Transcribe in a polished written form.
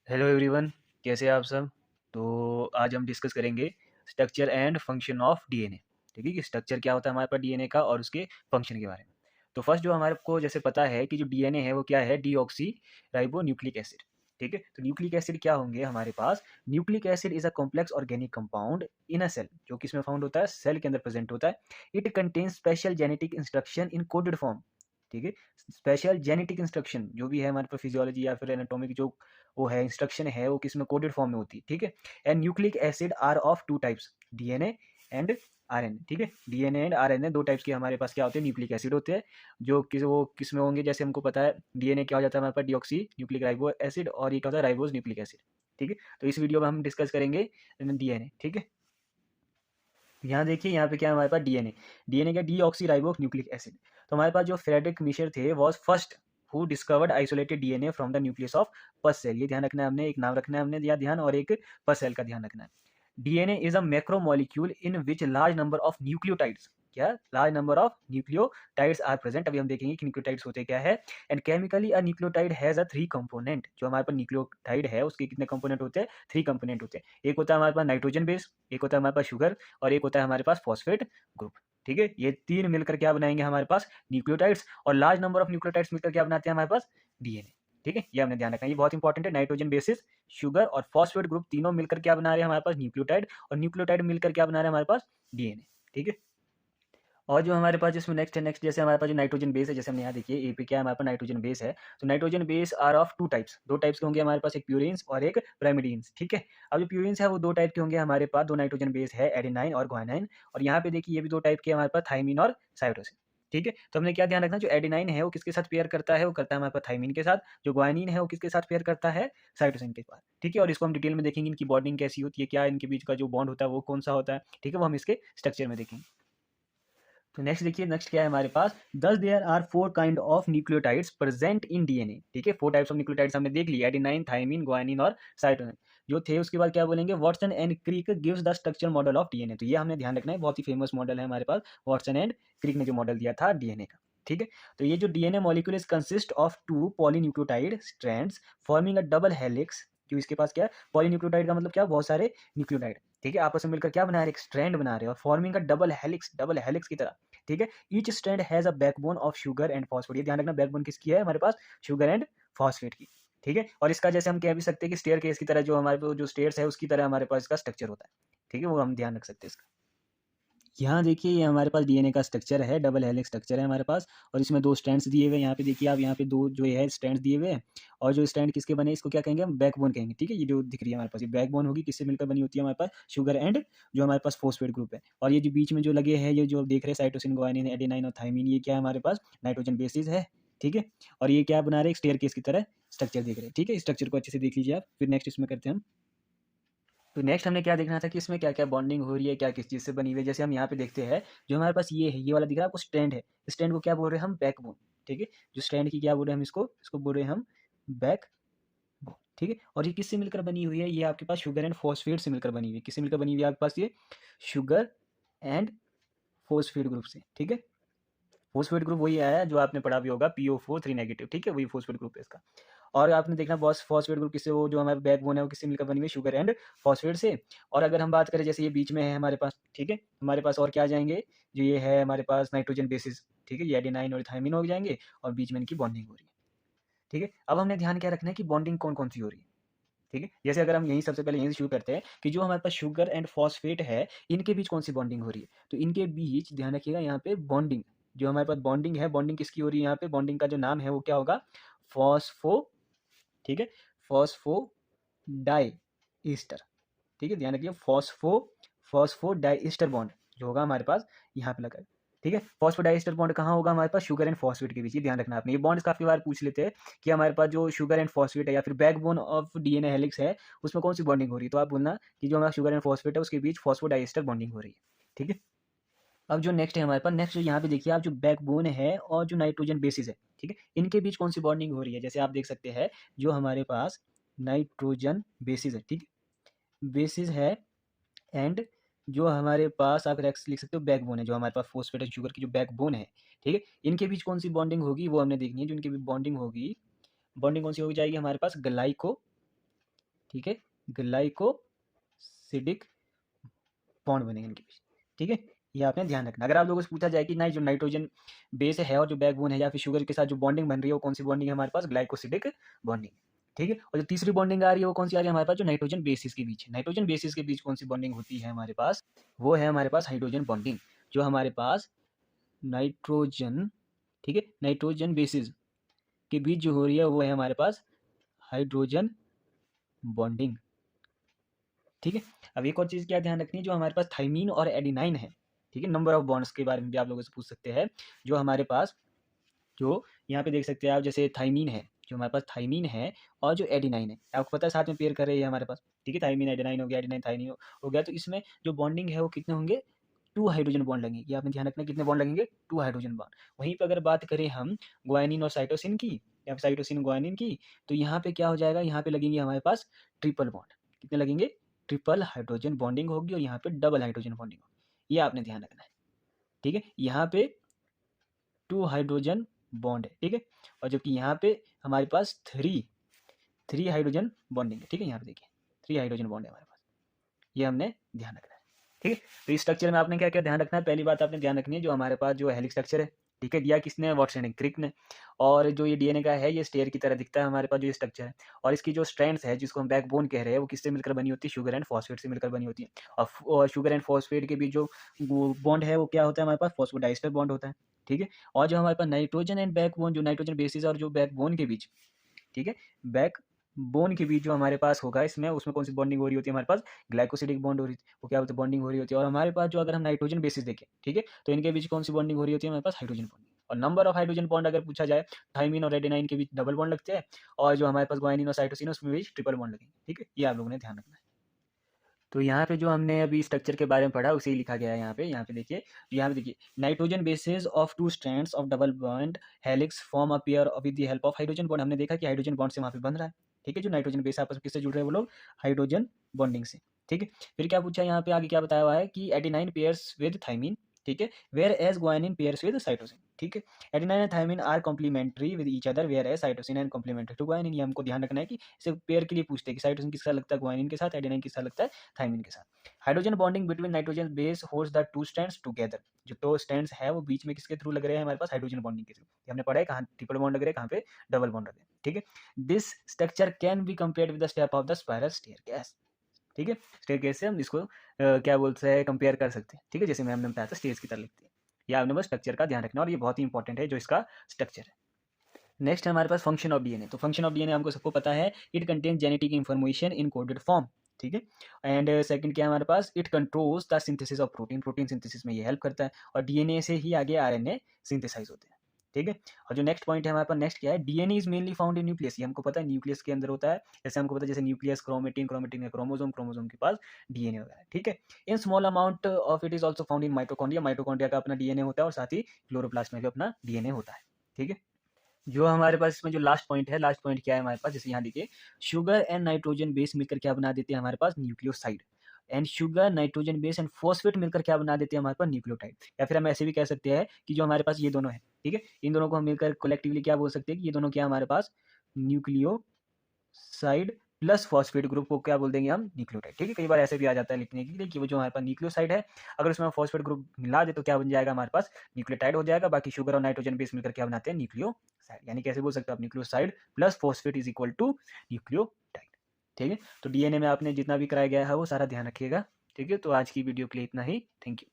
Hello everyone, कैसे हैं आप सब। तो आज हम डिस्कस करेंगे structure and function of DNA. ठीक है कि स्ट्रक्चर क्या होता है हमारे पास डीएनए का और उसके फंक्शन के बारे में। तो फर्स्ट जो हमारे को जैसे पता है कि जो डीएनए है वो क्या है, डीऑक्सी राइबो न्यूक्लिक एसिड। ठीक है, तो न्यूक्लिक एसिड क्या होंगे हमारे पास। Nucleic acid is a complex organic compound in a cell, जो कि इसमें फाउंड होता है, सेल के अंदर प्रेजेंट होता है। It contains special genetic instruction in coded form. ठीक है, स्पेशल जेनेटिक इंस्ट्रक्शन जो भी है हमारे पास फिजियोलॉजी या फिर एनाटॉमिक जो वो है इंस्ट्रक्शन है वो किस में कोडेड फॉर्म में होती है। ठीक है, and nucleic acid are of two types, DNA and RNA. ठीक है, डीएनए एंड आरएनए दो टाइप्स के हमारे पास क्या होते हैं, न्यूक्लिक एसिड होते हैं। जो किस में होंगे, जैसे हमको पता है डीएनए क्या हो जाता है हमारे पास, डीऑक्सी न्यूक्लिक राइबो एसिड, और ये क्या होता है, राइबोज न्यूक्लिक एसिड। ठीक है, तो इस वीडियो में हम डिस्कस करेंगे डीएनए। ठीक है, यहाँ देखिए, यहाँ पे क्या है हमारे पास, डीएनए। डीएनए क्या, डीऑक्सी राइबो न्यूक्लिक एसिड। तो हमारे पास जो फ्रेडरिक मिशर थे was first who discovered isolated DNA from the nucleus of pus cell. ये ध्यान रखना है हमने, एक नाम रखना है हमने दिया ध्यान, और एक पस सेल का ध्यान रखना है। DNA is a macromolecule in which large number of nucleotides, क्या large number of nucleotides are present. अभी हम देखेंगे कि न्यूक्लियोटाइड्स होते क्या है। And chemically a nucleotide has a three component. जो हमारे पास न्यूक्लियोटाइड है उसके कितने कंपोनेंट होते हैं, थ्री कंपोनेंट होते हैं। एक होता है हमारे पास नाइट्रोजन बेस, एक होता है हमारे पास शुगर, और एक होता है हमारे पास फॉस्फेट ग्रुप। ठीक है, ये तीन मिलकर क्या बनाएंगे हमारे पास, न्यूक्लियोटाइड्स। और लार्ज नंबर ऑफ न्यूक्लियोटाइड्स मिलकर क्या बनाते हैं हमारे पास, डीएनए। ठीक है, ये हमने ध्यान रखना है, ये बहुत इंपॉर्टेंट है। नाइट्रोजन बेसिस, शुगर और फॉस्फेट ग्रुप तीनों मिलकर क्या बना रहे हैं हमारे पास, न्यूक्लियोटाइड। और न्यूक्लियोटाइड मिलकर क्या बना रहे हैं हमारे पास, डीएनए। ठीक है, और जो हमारे पास इसमें नेक्स्ट है, नेक्स्ट जैसे हमारे पास जो नाइट्रोजन बेस है, जैसे हमने यहाँ देखिए ए पे क्या है हमारे पास, नाइट्रोजन बेस है। तो nitrogen base are of two types, दो टाइप्स के होंगे हमारे पास, एक प्यूरिन्स और एक pyrimidines। ठीक है, अब जो प्यूरिन्स है वो दो टाइप के होंगे हमारे पास, दो नाइट्रोजन बेस है, एडेनाइन और ग्वानिन। और यहाँ पे देखिए ये भी दो टाइप के हमारे पास, थाइमिन और साइटोसिन। ठीक है, तो हमने क्या ध्यान रखना, जो एडेनाइन है वो किसके साथ पेयर करता है, वो करता है हमारे पास थाइमिन के साथ। जो ग्वानिन है वो किसके साथ पेयर करता है, साइटोसिन के साथ। ठीक है, और इसको हम डिटेल में देखेंगे, इनकी बॉन्डिंग कैसी होती है, क्या इनके बीच का जो बॉन्ड होता है वो कौन सा होता है। ठीक है, वो हम इसके स्ट्रक्चर में देखेंगे। तो नेक्स्ट देखिए, नेक्स्ट क्या है हमारे पास, thus there are four kind of nucleotides present in DNA. ठीक है, फोर टाइप्स ऑफ न्यूक्लियोटाइड्स हमने देख लिया, एडेनाइन, थाइमिन, ग्वानिन और साइटोसिन जो थे। उसके बाद क्या बोलेंगे, Watson and Crick gives the structure model of DNA. तो ये हमने ध्यान रखना है, बहुत ही फेमस मॉडल है हमारे पास, वाटसन एंड क्रिक ने जो मॉडल दिया था डीएनए का। ठीक है, तो ये जो DNA molecule is consist of two polynucleotide strands forming a double helix. जो इसके पास क्या है, पॉलीन्यूक्लियोटाइड का मतलब क्या, बहुत सारे न्यूक्लियोटाइड। ठीक है, आपस में मिलकर क्या बना रहे, एक स्ट्रैंड बना रहे हैं, और forming a double helix, double helix की तरह। ठीक है, each strand has a backbone of sugar and phosphate. ये ध्यान रखना, बैकबोन किसकी है हमारे पास, शुगर एंड फॉस्फेट की। ठीक है, और इसका जैसे हम कह भी सकते हैं कि स्टेयर केस की तरह, जो हमारे जो स्टेयर्स है उसकी तरह हमारे पास इसका स्ट्रक्चर होता है। ठीक है, वो हम ध्यान रख सकते हैं इसका। यहाँ देखिए, ये हमारे पास डीएनए का स्ट्रक्चर है, डबल हेलिक्स स्ट्रक्चर है हमारे पास। और इसमें दो स्ट्रैंड्स दिए हुए हैं, यहाँ पे देखिए आप, यहाँ पे दो जो है स्ट्रैंड्स दिए हुए हैं। और जो स्ट्रैंड किसके बने, इसको क्या कहेंगे हम, बैकबोन कहेंगे। ठीक है, ये जो दिख रही है हमारे पास, ये बैकबोन होगी, किससे मिलकर बनी होती है हमारे पास, शुगर एंड जो हमारे पास फॉस्फेट ग्रुप है। और ये जो बीच में जो लगे हैं, ये जो देख रहे हैं, साइटोसिन, ग्वानिन, एडेनाइन और थाइमिन, ये क्या है हमारे पास, नाइट्रोजन बेसिस है। ठीक है, और ये क्या बना रहे हैं, स्टेयर केस की तरह स्ट्रक्चर देख रहे हैं। ठीक है, स्ट्रक्चर को अच्छे से देख लीजिए आप, फिर नेक्स्ट इसमें करते हैं हम। तो नेक्स्ट हमने क्या देखना था कि इसमें क्या क्या बॉन्डिंग हो रही है, क्या किस चीज़ से बनी हुई है। जैसे हम यहाँ पे देखते हैं, जो हमारे पास ये है, ये वाला दिख रहा है आपको, स्ट्रैंड है। स्ट्रैंड को क्या बोल रहे हैं हम, बैकबोन। ठीक है, जो स्ट्रैंड की क्या बोल रहे हैं हम, इसको इसको बोल रहे हैं हम बैकबोन। ठीक है, और ये किससे मिलकर बनी हुई है, ये आपके पास शुगर एंड फॉस्फेट से मिलकर बनी हुई है। किससे मिलकर बनी हुई है आपके पास, ये शुगर एंड फॉस्फेट ग्रुप से। ठीक है, फॉस्फेट ग्रुप वही आया जो आपने पढ़ा भी होगा, PO4 3 नेगेटिव। ठीक है, वही फॉस्फेट ग्रुप है इसका। और आपने देखना, बॉस फॉस्फेट ग्रुप किससे, वो जो हमारे बैकबोन है वो किससे मिलकर बनी हुई है, शुगर एंड फॉस्फेट से। और अगर हम बात करें, जैसे ये बीच में है हमारे पास, ठीक है, हमारे पास और क्या आ जाएंगे, जो ये है हमारे पास नाइट्रोजन बेसिस। ठीक है, ये एडेनाइन और थाइमिन हो जाएंगे, और बीच में इनकी बॉन्डिंग हो रही है। ठीक है, अब हमने ध्यान क्या रखना है कि बॉन्डिंग कौन कौन सी हो रही है। ठीक है, जैसे अगर हम यहीं सबसे पहले यहीं से शुरू करते हैं कि जो हमारे पास शुगर एंड फॉस्फेट है, इनके बीच कौन सी बॉन्डिंग हो रही है। तो इनके बीच ध्यान रखिएगा, यहाँ पे बॉन्डिंग, जो हमारे पास बॉन्डिंग है, बॉन्डिंग किसकी हो रही है, यहाँ पे बॉन्डिंग का जो नाम है वो क्या होगा, फॉस्फो। ठीक है, फॉस्फो डाई ईस्टर। ठीक है, ध्यान रखिए, फॉस्फो डाई ईस्टर बॉन्ड जो होगा हमारे पास यहाँ पे लगा है। ठीक है, फॉस्फोडाइस्टर बॉन्ड कहाँ होगा हमारे पास, शुगर एंड फॉस्फेट के बीच। ये ध्यान रखना आपने, ये बॉन्ड्स काफी बार पूछ लेते हैं कि हमारे पास जो शुगर एंड फॉस्फेट है या फिर बैकबोन ऑफ डीएनए हेलिक्स है, उसमें कौन सी बॉन्डिंग हो रही है। तो आप बोलना कि जो हमारा शुगर एंड फॉस्फेट है उसके बीच फॉस्फोडाइस्टर बॉन्डिंग हो रही है। ठीक है, अब जो नेक्स्ट है हमारे पास, नेक्स्ट जो यहाँ पे देखिए आप, जो बैकबोन है और जो नाइट्रोजन बेसिस है, ठीक है, इनके बीच कौन सी बॉन्डिंग हो रही है। जैसे आप देख सकते हैं, जो हमारे पास नाइट्रोजन बेसिस है, ठीक है, बेसिस है, एंड जो हमारे पास आप लिख सकते हो बैकबोन है, जो हमारे पास फॉस्फेट एंड शुगर की जो बैकबोन है। ठीक है, इनके बीच कौन सी बॉन्डिंग होगी वो हमने देखनी है। जो इनके बीच बॉन्डिंग होगी, बॉन्डिंग कौन सी हो जाएगी हमारे पास, ग्लाइको ठीक है, ग्लाइकोसिडिक बॉन्ड बनेंगे इनके बीच, ठीक है। ये आपने ध्यान रखना। अगर आप लोगों से पूछा जाए कि नहीं जो नाइट्रोजन बेस है और जो बैकबोन है या फिर शुगर के साथ जो बॉन्डिंग बन रही है वो कौन सी बॉन्डिंग है हमारे पास, ग्लाइकोसिडिक बॉन्डिंग, ठीक है। और जो तीसरी बॉन्डिंग आ रही है वो कौन सी आ रही है हमारे पास, जो नाइट्रोजन बेसिस के बीच है। नाइट्रोजन बेसिस के बीच कौन सी बॉन्डिंग होती है हमारे पास, वो है हमारे पास हाइड्रोजन बॉन्डिंग। जो हमारे पास नाइट्रोजन, ठीक है, नाइट्रोजन बेसिस के बीच जो हो रही है वो है हमारे पास हाइड्रोजन बॉन्डिंग, ठीक है। अब एक और चीज़ क्या ध्यान रखनी है, जो हमारे पास थाइमीन और एडिनाइन है, ठीक है, नंबर ऑफ बॉन्ड्स के बारे में भी आप लोगों से पूछ सकते हैं। जो हमारे पास जो यहाँ पे देख सकते हैं आप, जैसे थाइमीन है, जो हमारे पास थाइमीन है और जो एडिनाइन है, आपको पता है साथ में पेयर कर रही है हमारे पास, ठीक है। थाइमीन एडिनाइन हो गया, एडिनाइन थाइमीन हो गया, तो इसमें जो बॉन्डिंग है वो कितने होंगे, 2 हाइड्रोजन बॉन्ड लगेंगे। ये आपने ध्यान रखना, कितने बॉन्ड लगेंगे, 2 हाइड्रोजन बॉन्ड। वहीं पर अगर बात करें हम ग्वानिन और साइटोसिन की, या फिर साइटोसिन ग्वानिन की, तो यहाँ पे क्या हो जाएगा, यहाँ पे लगेंगे हमारे पास ट्रिपल बॉन्ड। कितने लगेंगे, ट्रिपल हाइड्रोजन बॉन्डिंग होगी और यहाँ पे डबल हाइड्रोजन बॉन्डिंग होगी। ये आपने ध्यान रखना है, ठीक है। यहाँ पे 2 हाइड्रोजन बॉन्ड है, ठीक है, और जबकि यहाँ पे हमारे पास 3 हाइड्रोजन बॉन्डिंग है, ठीक है। यहाँ पे देखिए 3 हाइड्रोजन बॉन्ड है हमारे पास, ये हमने ध्यान रखना है, ठीक है। तो इस स्ट्रक्चर में आपने क्या क्या ध्यान रखना है, पहली बात आपने ध्यान रखनी है जो हमारे पास जो हेलिक्स स्ट्रक्चर है, ठीक है, दिया किसने, वाटसन एंड क्रिक ने। और जो ये डीएनए का है ये स्टेयर की तरह दिखता है हमारे पास जो ये स्ट्रक्चर है। और इसकी जो स्ट्रैंड्स है जिसको हम बैकबोन कह रहे हैं वो किससे मिलकर बनी होती है, शुगर एंड फॉस्फेट से मिलकर बनी होती है। और शुगर एंड फॉस्फेट के बीच जो बॉन्ड है वो क्या होता है हमारे पास, फॉस्फोडाइस्टर बॉन्ड होता है, ठीक है। और जो हमारे पास नाइट्रोजन एंड बैकबोन, जो नाइट्रोजन बेसिस और जो बैकबोन के बीच, ठीक है, बैक बोन के बीच जो हमारे पास होगा इसमें, उसमें कौन सी बॉन्डिंग हो रही होती है हमारे पास, ग्लाइकोसिडिक बॉन्ड हो रही है, वो क्या बोलते हैं, बॉन्डिंग हो रही होती है। और हमारे पास जो अगर हम नाइट्रोजन बेसिस देखें, ठीक है, तो इनके बीच कौन सी बॉन्डिंग हो रही होती है हमारे पास, हाइड्रोजन बॉन्डिंग। और नंबर ऑफ हाइड्रोजन बॉन्ड अगर पूछा जाए, थाइमीन और एडेनाइन के बीच डबल बॉन्ड लगते हैं, और जो हमारे पास ग्वानिन और साइटोसिन उसमें बीच ट्रिपल बॉन्ड लगेंगे, ठीक है। ये आप लोगों ने ध्यान रखना है। तो यहाँ पे जो हमने अभी स्ट्रक्चर के बारे में पढ़ा उसे ही लिखा गया है यहाँ पे देखिए, यहाँ पे देखिए, nitrogen bases of 2 strands of double bond helix form a pair with the help of hydrogen bond. हमने देखा कि हाइड्रोजन बॉन्ड से वहाँ पे बन रहा है, ठीक है। जो नाइट्रोजन बेस आपस में किससे जुड़ रहे हैं वो लोग, हाइड्रोजन बॉन्डिंग से, ठीक है। फिर क्या पूछा यहाँ पे, आगे क्या बताया हुआ है कि एडेनाइन पेयर्स विद थाइमीन, ठीक है, whereas guanine pairs with cytosine, ठीक है। Adenine and thymine are complementary with each other whereas cytosine and complementary to guanine. ये हमको ध्यान रखना है कि इसे पेयर के लिए पूछते हैं कि साइटोसिन किसका लगता है ग्वानिन के साथ, एडेनाइन किसका लगता है थाइमीन के साथ। Hydrogen bonding between nitrogen base holds the 2 strands together. जो 2 स्ट्रैंड्स है वो बीच में किसके थ्रू लग रहे हैं हमारे पास, हाइड्रोजन बॉन्डिंग के थ्रू। हमने पढ़ा है कहाँ ट्रिपल बॉन्ड लग रहे हैं, कहाँ पे डबल बॉन्ड लग रहे हैं, ठीक है। This structure can be compared with the step of the spiral staircase, ठीक है। स्टेयरकेस से हम इसको क्या बोलते हैं, कंपेयर कर सकते हैं, ठीक है। जैसे मैम ने बताया था स्टेयर्स की तरह लिखते हैं। ये आपने बस स्ट्रक्चर का ध्यान रखना और ये बहुत ही इंपॉर्टेंट है जो इसका स्ट्रक्चर है। नेक्स्ट है हमारे पास फंक्शन ऑफ डीएनए। तो फंक्शन ऑफ डीएनए हमको सबको पता है, it contain genetic information in coded form, ठीक है। एंड सेकंड क्या है हमारे पास, it controls the synthesis of protein, protein synthesis में ये हेल्प करता है। और डीएनए से ही आगे आरएनए सिंथेसाइज होते हैं, ठीक है। और जो नेक्स्ट पॉइंट है हमारे पास, नेक्स्ट क्या है, DNA is mainly found in nucleus. ये हमको पता है न्यूक्लियस के अंदर होता है। जैसे हमको पता है जैसे न्यूक्लियस, क्रोमेटिन, क्रोमेटिन का क्रोमोसोम, क्रोमोसोम के पास डीएनए होता है, ठीक है। In small amount of it is also found in mitochondria. Mitochondria का अपना डीएनए होता है और साथ ही क्लोरोप्लास्ट में भी अपना डीएनए होता है, ठीक है। जो हमारे पास इसमें जो लास्ट पॉइंट है, लास्ट पॉइंट क्या है हमारे पास, जैसे यहाँ देखिए, शुगर एंड नाइट्रोजन बेस मिलकर क्या बना देते हैं हमारे पास, nucleoside. And sugar, nitrogen base and phosphate मिलकर क्या बना देते हैं हमारे पास, न्यूक्लियोटाइड। या फिर हम ऐसे भी कह सकते हैं कि जो हमारे पास ये दोनों है, ठीक है, इन दोनों को हम मिलकर कलेक्टिवली क्या बोल सकते हैं कि ये दोनों क्या हमारे पास, न्यूक्लियोसाइड प्लस फॉस्फेट ग्रुप को क्या बोल देंगे हम, न्यूक्लियोटाइड, ठीक है। कई बार ऐसे भी आ जाता है लिखने के लिए कि वो जो हमारे पास न्यूक्लियोसाइड है, अगर उसमें फॉस्फेट ग्रुप मिला दे तो क्या बन जाएगा हमारे पास, न्यूक्लियोटाइड हो जाएगा। बाकी शुगर और नाइट्रोजन बेस मिलकर क्या बनाते हैं, न्यूक्लियोसाइड। यानी कैसे बोल सकते हो आप, nucleoside plus phosphate is equal to nucleotide, ठीक है। तो डीएनए में आपने जितना भी कराया गया है वो सारा ध्यान रखिएगा, ठीक है। तो आज की वीडियो के लिए इतना ही, थैंक यू।